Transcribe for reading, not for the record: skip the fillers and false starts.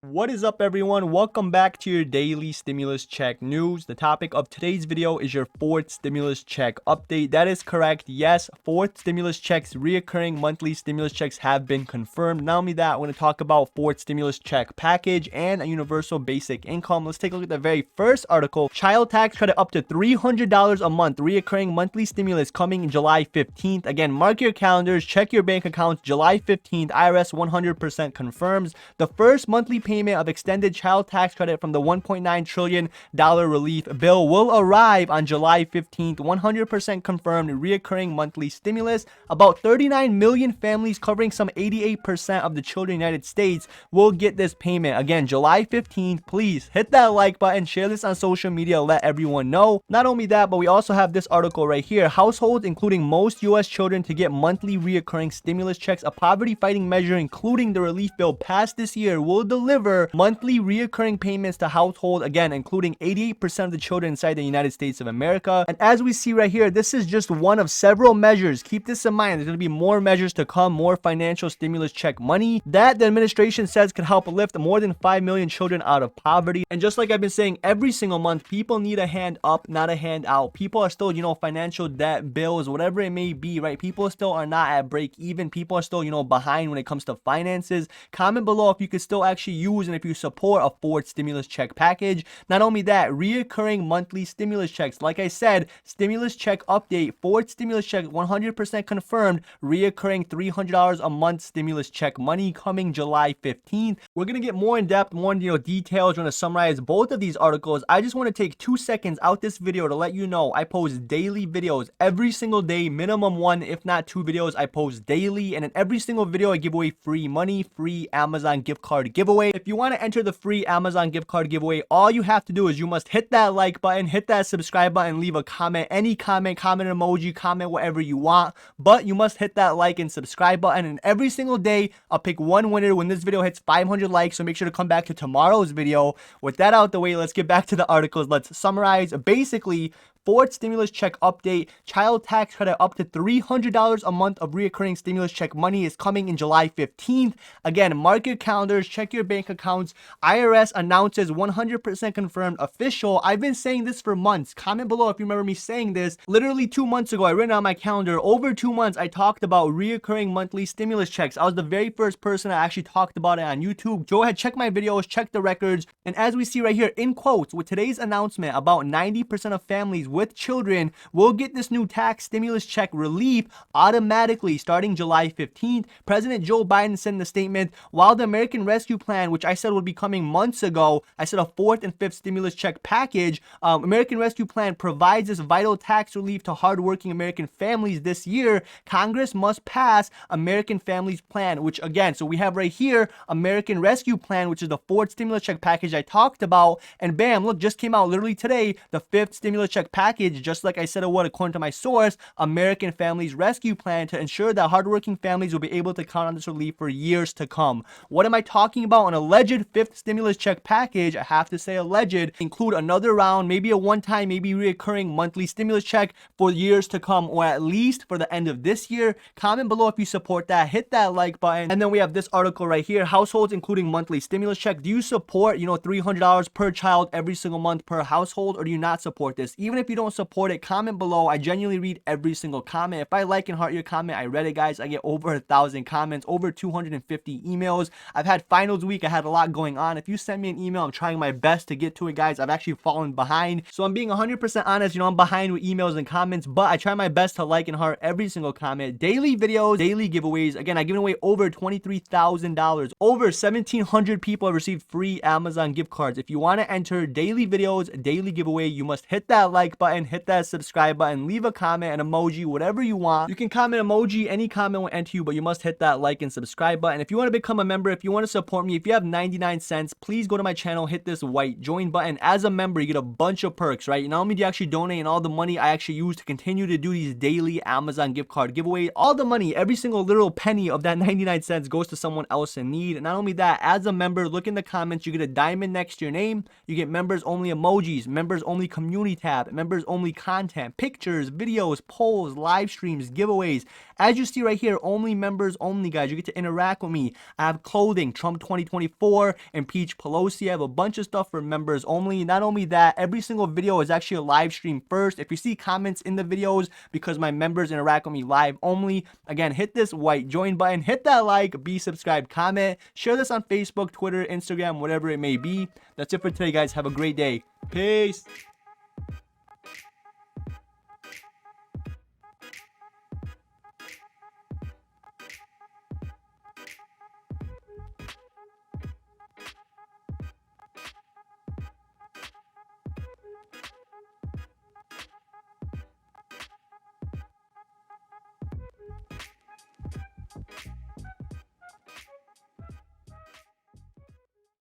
What is up, everyone? Welcome back to your daily stimulus check news. The topic of today's video is your fourth stimulus check update. That is correct. Yes, fourth stimulus checks, reoccurring monthly stimulus checks have been confirmed. Not only that, I'm going to talk about fourth stimulus check package and a universal basic income. Let's take a look at the very first article. Child tax credit up to $300 a month. Reoccurring monthly stimulus coming July 15th. Again, mark your calendars, check your bank accounts. July 15th, IRS 100% confirms the first monthly payment of extended child tax credit from the $1.9 trillion relief bill will arrive on July 15th. 100% confirmed reoccurring monthly stimulus. About 39 million families covering some 88% of the children in the United States will get this payment. Again, July 15th. Please hit that like button, share this on social media, let everyone know. Not only that, but we also have this article right here. Households, including most U.S. children, to get monthly reoccurring stimulus checks. A poverty fighting measure, including the relief bill passed this year, will deliver monthly reoccurring payments to households, again, including 88% of the children inside the United States of America. And as we see right here, this is just one of several measures. Keep this in mind. There's going to be more measures to come, more financial stimulus check money that the administration says could help lift more than 5 million children out of poverty. And just like I've been saying every single month, people need a hand up, not a hand out. People are still, financial debt, bills, whatever it may be, right? People still are not at break even. People are still, behind when it comes to finances. Comment below if you could still actually use and if you support a fourth stimulus check package. Not only that, reoccurring monthly stimulus checks. Like I said, stimulus check update, fourth stimulus check 100% confirmed, reoccurring $300 a month stimulus check money coming July 15th. We're going to get more in depth, more details. We're going to summarize both of these articles. I just want to take 2 seconds out this video to let you know I post daily videos every single day, minimum 1 if not 2 videos I post daily, and in every single video I give away free money, free Amazon gift card giveaway. If you want to enter the free Amazon gift card giveaway, all you have to do is you must hit that like button, hit that subscribe button, leave a comment, any comment emoji, comment whatever you want, but you must hit that like and subscribe button. And every single day I'll pick one winner when this video hits 500 likes, so make sure to come back to tomorrow's video. With that out the way, let's get back to the articles. Let's summarize. Basically, fourth stimulus check update, child tax credit up to $300 a month of reoccurring stimulus check money is coming in July 15th. Again, mark your calendars, check your bank accounts. IRS announces 100% confirmed official. I've been saying this for months. Comment below if you remember me saying this. Literally 2 months ago, I written on my calendar. Over 2 months, I talked about reoccurring monthly stimulus checks. I was the very first person that actually talked about it on YouTube. Go ahead, check my videos, check the records. And as we see right here, in quotes, with today's announcement, about 90% of families with children will get this new tax stimulus check relief automatically starting July 15th. President Joe Biden said in the statement, while the American Rescue Plan, which I said would be coming months ago, I said a fourth and fifth stimulus check package, American Rescue Plan provides this vital tax relief to hardworking American families this year. Congress must pass American Families Plan, which again, so we have right here American Rescue Plan, which is the fourth stimulus check package I talked about, and bam, look, just came out literally today, the fifth stimulus check package, just like I said it would according to my source, American Families Rescue Plan, to ensure that hardworking families will be able to count on this relief for years to come. What am I talking about? An alleged fifth stimulus check package, I have to say alleged, include another round, maybe a one-time, maybe reoccurring monthly stimulus check for years to come, or at least for the end of this year. Comment below if you support that, hit that like button. And then we have this article right here, households including monthly stimulus check. Do you support, $300 per child every single month per household, or do you not support this? Even if you don't support it, comment below. I genuinely read every single comment. If I like and heart your comment, I read it, guys. I get over 1,000 comments, over 250 emails. I've had finals week. I had a lot going on. If you send me an email, I'm trying my best to get to it, guys. I've actually fallen behind. So I'm being 100% honest. I'm behind with emails and comments, but I try my best to like and heart every single comment. Daily videos, daily giveaways. Again, I've given away over $23,000. Over 1,700 people have received free Amazon gift cards. If you want to enter daily videos, daily giveaway, you must hit that like button, hit that subscribe button, leave a comment, an emoji, whatever you want. You can comment emoji, any comment will enter you, but you must hit that like and subscribe button. If you want to become a member, if you want to support me, if you have 99 cents, please go to my channel, hit this white join button. As a member, you get a bunch of perks, right? Not only do you actually donate and all the money I actually use to continue to do these daily Amazon gift card giveaways, all the money, every single literal penny of that 99 cents goes to someone else in need. And not only that, as a member, look in the comments, you get a diamond next to your name, you get members only emojis, members only community tab, members members only content, pictures, videos, polls, live streams, giveaways. As you see right here, only members only, guys. You get to interact with me. I have clothing, Trump 2024, impeach Pelosi. I have a bunch of stuff for members only. Not only that, every single video is actually a live stream first. If you see comments in the videos, because my members interact with me live only, again, hit this white join button, hit that like, be subscribed, comment, share this on Facebook, Twitter, Instagram, whatever it may be. That's it for today, guys. Have a great day. Peace.